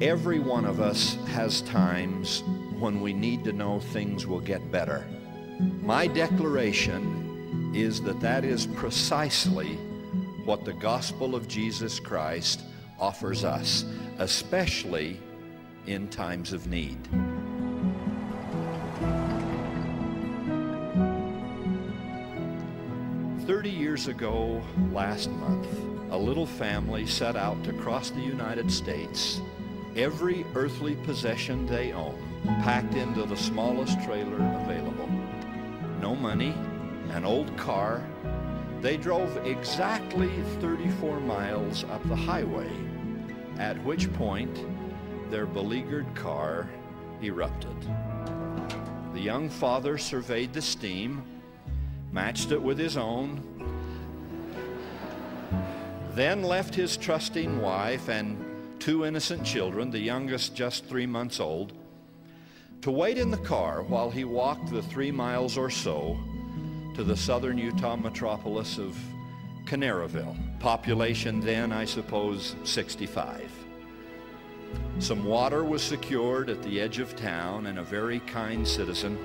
Every one of us has times when we need to know things will get better. My declaration is that that is precisely what the gospel of Jesus Christ offers us, especially in times of need. "30 years ago, last month, a little family set out to cross the United States. Every earthly possession they own packed into the smallest trailer available. No money, an old car. They drove exactly 34 miles up the highway, at which point their beleaguered car erupted. The young father surveyed the steam, matched it with his own, then left his trusting wife and 2 innocent children, the youngest just 3 months old, to wait in the car while he walked the 3 miles or so to the southern Utah metropolis of Canaryville. Population then, I suppose, 65. Some water was secured at the edge of town, and a very kind citizen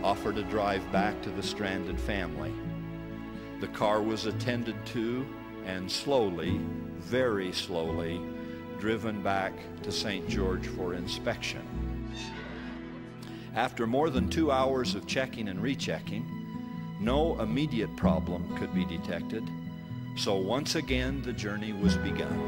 offered a drive back to the stranded family. The car was attended to and slowly, very slowly, driven back to St. George for inspection. After more than 2 hours of checking and rechecking, no immediate problem could be detected, so once again the journey was begun.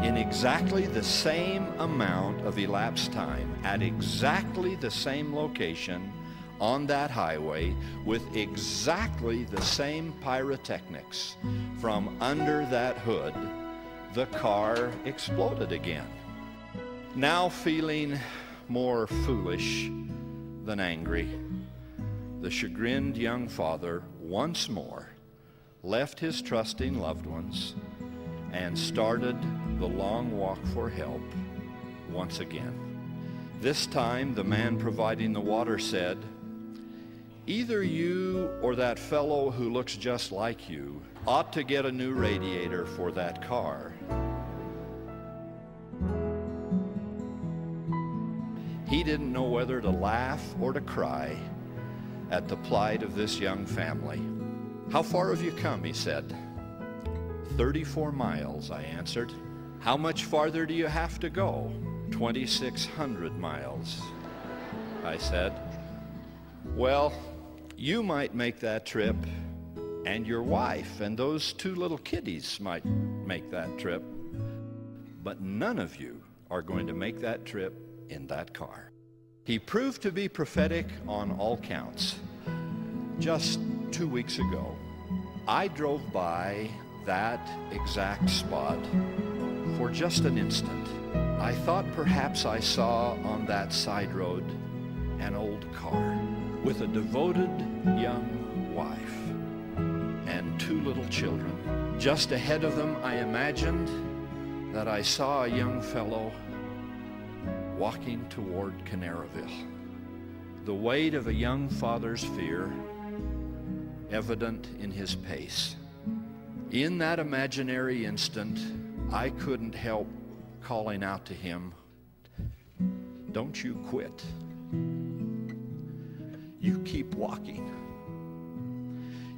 In exactly the same amount of elapsed time, at exactly the same location, on that highway, with exactly the same pyrotechnics, from under that hood, the car exploded again. Now feeling more foolish than angry, the chagrined young father once more left his trusting loved ones and started the long walk for help once again. This time the man providing the water said, "Either you or that fellow who looks just like you ought to get a new radiator for that car." He didn't know whether to laugh or to cry at the plight of this young family. "How far have you come?" he said. 34 miles, I answered. "How much farther do you have to go?" 2,600 miles, I said. "Well, you might make that trip, and your wife and those 2 little kiddies might make that trip, but none of you are going to make that trip in that car." He proved to be prophetic on all counts. Just 2 weeks ago, I drove by that exact spot for just an instant. I thought perhaps I saw on that side road an old car with a devoted young wife and 2 little children. Just ahead of them, I imagined that I saw a young fellow walking toward Canaryville. The weight of a young father's fear evident in his pace. In that imaginary instant, I couldn't help calling out to him, "Don't you quit. You keep walking.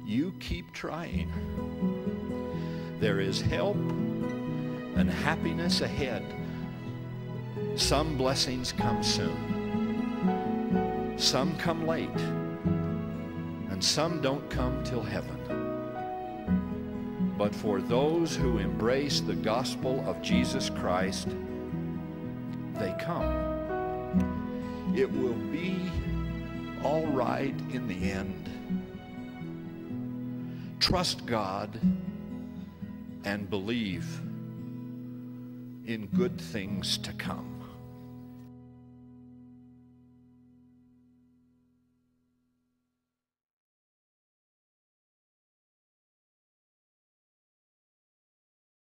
You keep trying. There is help and happiness ahead. Some blessings come soon. Some come late. And some don't come till heaven. But for those who embrace the gospel of Jesus Christ, they come. It will be all right in the end. Trust God and believe in good things to come."